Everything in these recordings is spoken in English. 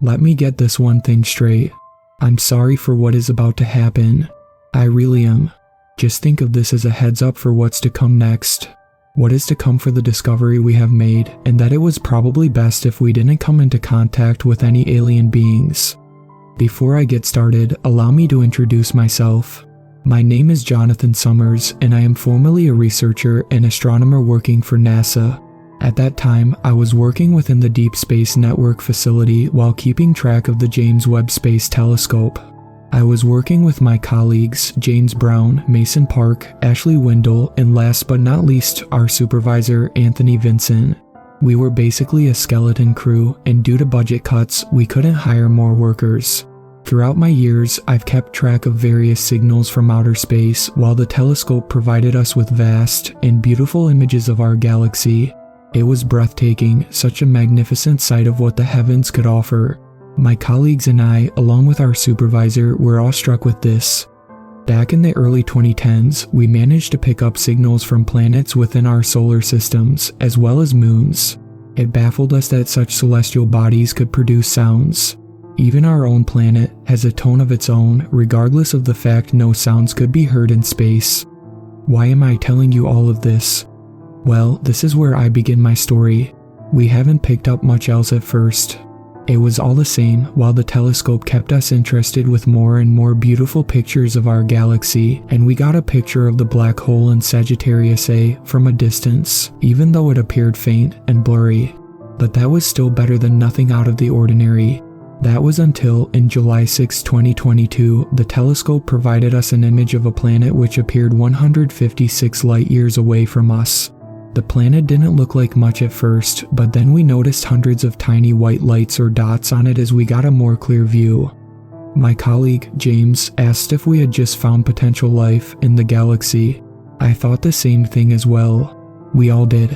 Let me get this one thing straight. I'm sorry for what is about to happen. I really am. Just think of this as a heads up for what's to come next. What is to come for the discovery we have made, and that it was probably best if we didn't come into contact with any alien beings. Before I get started, allow me to introduce myself. My name is Jonathan Summers, and I am formerly a researcher and astronomer working for NASA. At that time, I was working within the Deep Space Network facility while keeping track of the James Webb Space Telescope. I was working with my colleagues James Brown, Mason Park, Ashley Windle, and last but not least, our supervisor Anthony Vincent. We were basically a skeleton crew, and due to budget cuts, we couldn't hire more workers. Throughout my years, I've kept track of various signals from outer space while the telescope provided us with vast and beautiful images of our galaxy. It was breathtaking, such a magnificent sight of what the heavens could offer. My colleagues and I, along with our supervisor, were awestruck with this. Back in the early 2010s, we managed to pick up signals from planets within our solar systems, as well as moons. It baffled us that such celestial bodies could produce sounds. Even our own planet has a tone of its own, regardless of the fact no sounds could be heard in space. Why am I telling you all of this? Well, this is where I begin my story. We haven't picked up much else at first. It was all the same while the telescope kept us interested with more and more beautiful pictures of our galaxy, and we got a picture of the black hole in Sagittarius A from a distance, even though it appeared faint and blurry. But that was still better than nothing out of the ordinary. That was until, in July 6, 2022, the telescope provided us an image of a planet which appeared 156 light-years away from us. The planet didn't look like much at first, but then we noticed hundreds of tiny white lights or dots on it as we got a more clear view. My colleague, James, asked if we had just found potential life in the galaxy. I thought the same thing as well. We all did.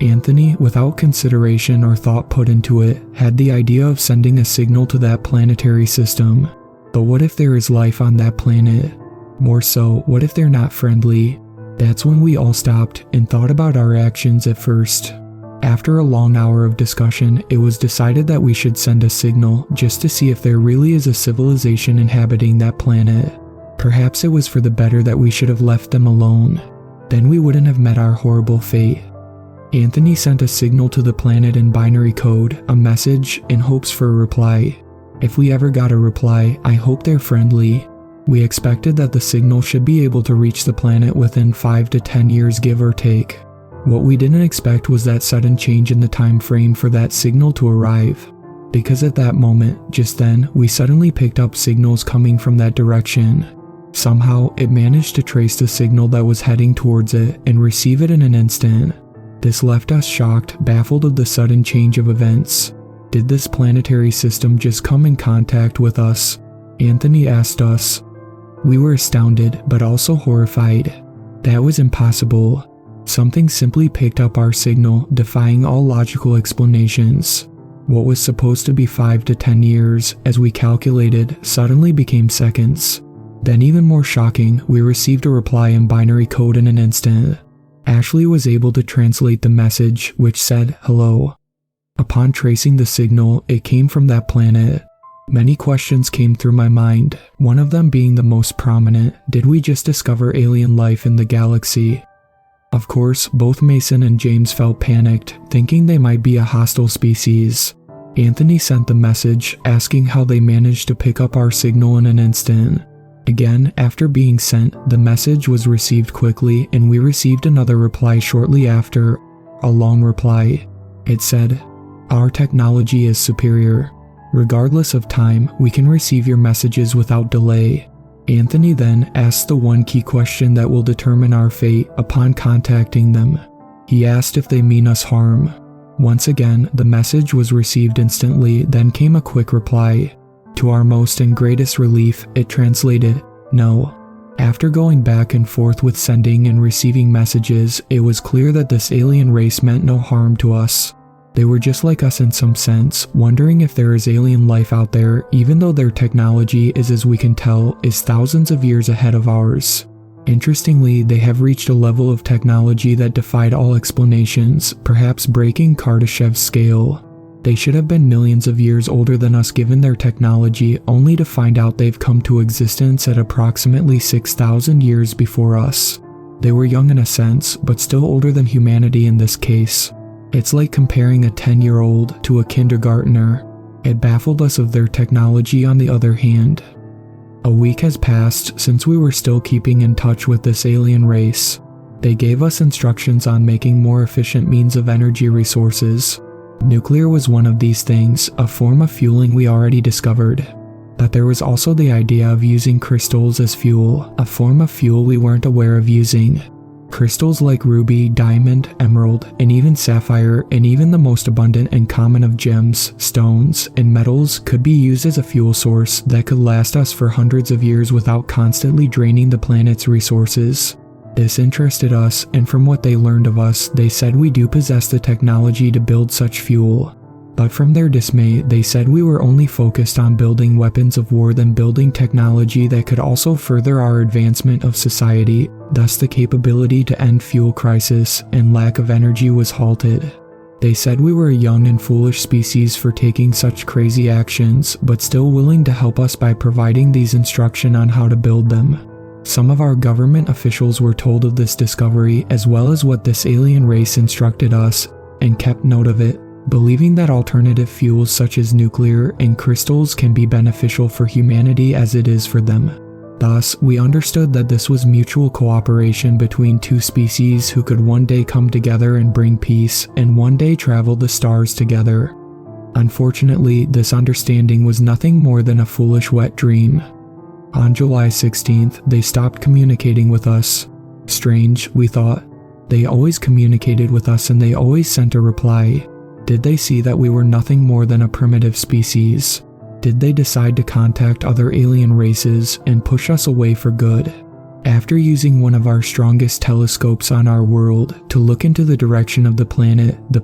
Anthony, without consideration or thought put into it, had the idea of sending a signal to that planetary system. But what if there is life on that planet? More so, what if they're not friendly? That's when we all stopped and thought about our actions at first. After a long hour of discussion, it was decided that we should send a signal just to see if there really is a civilization inhabiting that planet. Perhaps it was for the better that we should have left them alone. Then we wouldn't have met our horrible fate. Anthony sent a signal to the planet in binary code, a message, in hopes for a reply. If we ever got a reply, I hope they're friendly. We expected that the signal should be able to reach the planet within 5 to 10 years, give or take. What we didn't expect was that sudden change in the time frame for that signal to arrive. Because at that moment, just then, we suddenly picked up signals coming from that direction. Somehow, it managed to trace the signal that was heading towards it and receive it in an instant. This left us shocked, baffled of the sudden change of events. Did this planetary system just come in contact with us? Anthony asked us. We were astounded, but also horrified. That was impossible. Something simply picked up our signal, defying all logical explanations. What was supposed to be 5 to 10 years, as we calculated, suddenly became seconds. Then, even more shocking, we received a reply in binary code in an instant. Ashley was able to translate the message, which said, "Hello." Upon tracing the signal, it came from that planet. Many questions came through my mind, one of them being the most prominent: did we just discover alien life in the galaxy? Of course, both Mason and James felt panicked, thinking they might be a hostile species. Anthony sent the message, asking how they managed to pick up our signal in an instant. Again, after being sent, the message was received quickly, and we received another reply shortly after, a long reply. It said, "Our technology is superior. Regardless of time, we can receive your messages without delay." Anthony then asked the one key question that will determine our fate upon contacting them. He asked if they mean us harm. Once again, the message was received instantly, then came a quick reply. To our most and greatest relief, it translated, "No." After going back and forth with sending and receiving messages, it was clear that this alien race meant no harm to us. They were just like us in some sense, wondering if there is alien life out there, even though their technology is, as we can tell, is thousands of years ahead of ours. Interestingly, they have reached a level of technology that defied all explanations, perhaps breaking Kardashev's scale. They should have been millions of years older than us given their technology, only to find out they've come to existence at approximately 6,000 years before us. They were young in a sense, but still older than humanity in this case. It's like comparing a 10-year-old to a kindergartner. It baffled us of their technology on the other hand. A week has passed since we were still keeping in touch with this alien race. They gave us instructions on making more efficient means of energy resources. Nuclear was one of these things, a form of fueling we already discovered. But there was also the idea of using crystals as fuel, a form of fuel we weren't aware of using. Crystals like ruby, diamond, emerald, and even sapphire, and even the most abundant and common of gems, stones, and metals could be used as a fuel source that could last us for hundreds of years without constantly draining the planet's resources. This interested us, and from what they learned of us, they said we do possess the technology to build such fuel. But from their dismay, they said we were only focused on building weapons of war than building technology that could also further our advancement of society, thus the capability to end fuel crisis and lack of energy was halted. They said we were a young and foolish species for taking such crazy actions, but still willing to help us by providing these instructions on how to build them. Some of our government officials were told of this discovery as well as what this alien race instructed us, and kept note of it, believing that alternative fuels such as nuclear and crystals can be beneficial for humanity as it is for them. Thus, we understood that this was mutual cooperation between two species who could one day come together and bring peace, and one day travel the stars together. Unfortunately, this understanding was nothing more than a foolish wet dream. On July 16th, they stopped communicating with us. Strange, we thought. They always communicated with us and they always sent a reply. Did they see that we were nothing more than a primitive species? Did they decide to contact other alien races and push us away for good? After using one of our strongest telescopes on our world to look into the direction of the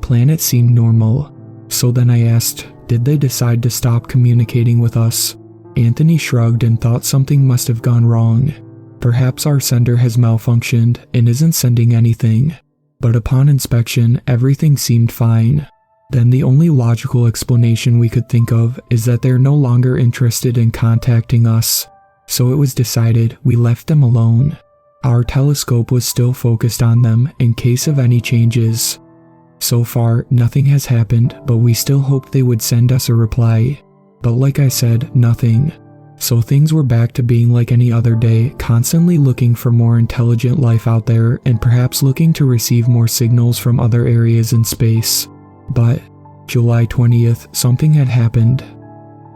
planet seemed normal. So then I asked, did they decide to stop communicating with us? Anthony shrugged and thought something must have gone wrong. Perhaps our sender has malfunctioned and isn't sending anything. But upon inspection, everything seemed fine. Then the only logical explanation we could think of is that they're no longer interested in contacting us. So it was decided we left them alone. Our telescope was still focused on them in case of any changes. So far, nothing has happened, but we still hoped they would send us a reply. But like I said, nothing. So things were back to being like any other day, constantly looking for more intelligent life out there and perhaps looking to receive more signals from other areas in space. But July 20th, something had happened.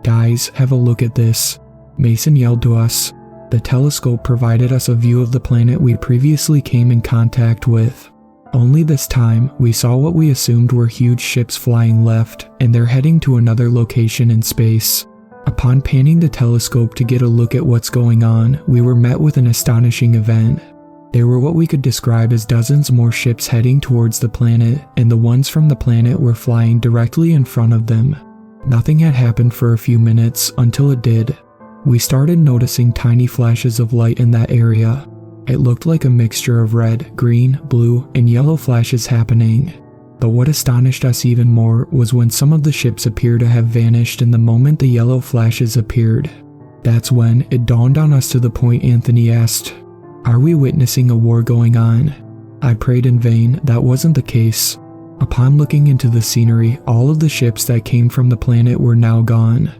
Guys, have a look at this. Mason yelled to us. The telescope provided us a view of the planet we previously came in contact with. Only this time, we saw what we assumed were huge ships flying left, and they're heading to another location in space. Upon panning the telescope to get a look at what's going on, we were met with an astonishing event. There were what we could describe as dozens more ships heading towards the planet, and the ones from the planet were flying directly in front of them. Nothing had happened for a few minutes until it did. We started noticing tiny flashes of light in that area. It looked like a mixture of red, green, blue, and yellow flashes happening. But what astonished us even more was when some of the ships appeared to have vanished in the moment the yellow flashes appeared. That's when it dawned on us to the point Anthony asked, "Are we witnessing a war going on?" I prayed in vain, that wasn't the case. Upon looking into the scenery, all of the ships that came from the planet were now gone.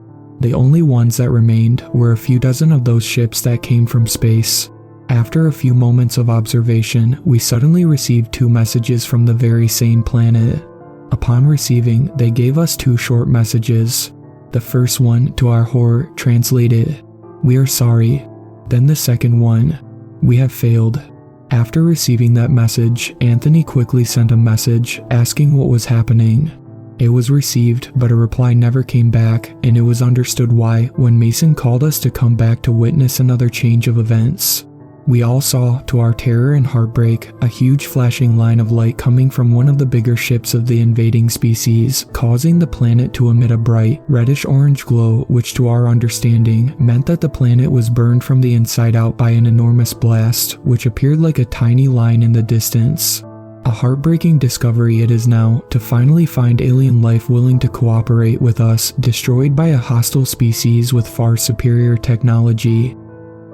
The only ones that remained were a few dozen of those ships that came from space. After a few moments of observation, we suddenly received 2 messages from the very same planet. Upon receiving, they gave us 2 short messages. The first one, to our horror, translated, "We are sorry." Then the second one, "We have failed." After receiving that message, Anthony quickly sent a message asking what was happening. It was received, but a reply never came back, and it was understood why when Mason called us to come back to witness another change of events. We all saw, to our terror and heartbreak, a huge flashing line of light coming from one of the bigger ships of the invading species, causing the planet to emit a bright, reddish-orange glow which to our understanding meant that the planet was burned from the inside out by an enormous blast, which appeared like a tiny line in the distance. A heartbreaking discovery it is now to finally find alien life willing to cooperate with us, destroyed by a hostile species with far superior technology.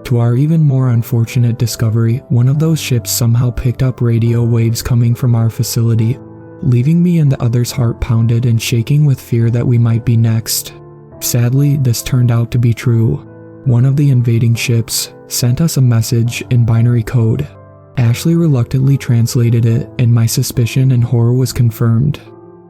To our even more unfortunate discovery, one of those ships somehow picked up radio waves coming from our facility, leaving me and the other's heart pounded and shaking with fear that we might be next. Sadly, this turned out to be true. One of the invading ships sent us a message in binary code. Ashley reluctantly translated it, and my suspicion and horror was confirmed.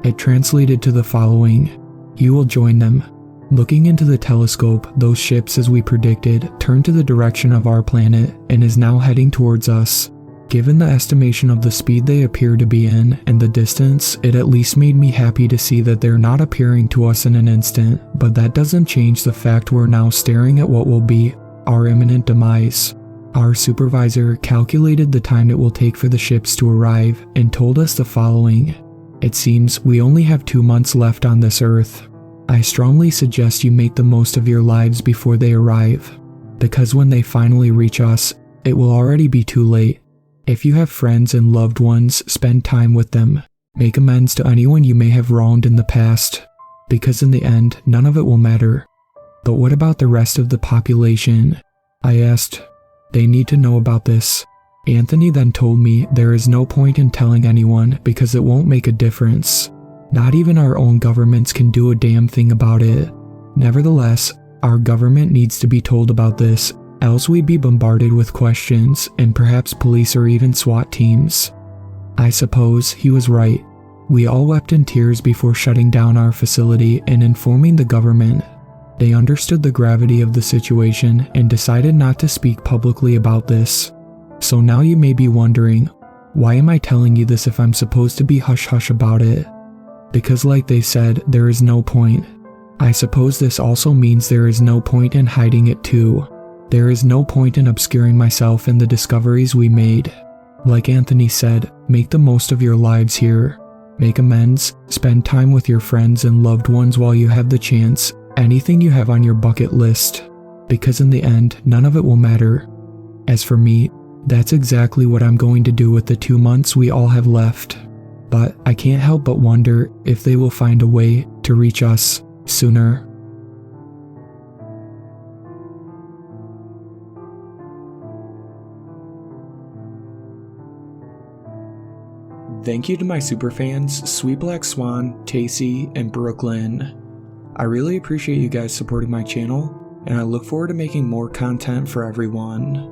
It translated to the following: "You will join them." Looking into the telescope, those ships, as we predicted, turned to the direction of our planet and is now heading towards us. Given the estimation of the speed they appear to be in and the distance, it at least made me happy to see that they're not appearing to us in an instant, but that doesn't change the fact we're now staring at what will be our imminent demise. Our supervisor calculated the time it will take for the ships to arrive and told us the following: "It seems we only have 2 months left on this Earth. I strongly suggest you make the most of your lives before they arrive, because when they finally reach us, it will already be too late. If you have friends and loved ones, spend time with them. Make amends to anyone you may have wronged in the past, because in the end, none of it will matter." "But what about the rest of the population?" I asked. "They need to know about this." Anthony then told me there is no point in telling anyone because it won't make a difference. Not even our own governments can do a damn thing about it. Nevertheless, our government needs to be told about this, else we'd be bombarded with questions and perhaps police or even SWAT teams. I suppose he was right. We all wept in tears before shutting down our facility and informing the government. They understood the gravity of the situation and decided not to speak publicly about this. So now you may be wondering, why am I telling you this if I'm supposed to be hush-hush about it? Because like they said, there is no point. I suppose this also means there is no point in hiding it too. There is no point in obscuring myself and the discoveries we made. Like Anthony said, make the most of your lives here. Make amends, spend time with your friends and loved ones while you have the chance, anything you have on your bucket list. Because in the end, none of it will matter. As for me, that's exactly what I'm going to do with the 2 months we all have left. But I can't help but wonder if they will find a way to reach us sooner. Thank you to my superfans, Sweet Black Swan, Tacey, and Brooklyn. I really appreciate you guys supporting my channel, and I look forward to making more content for everyone.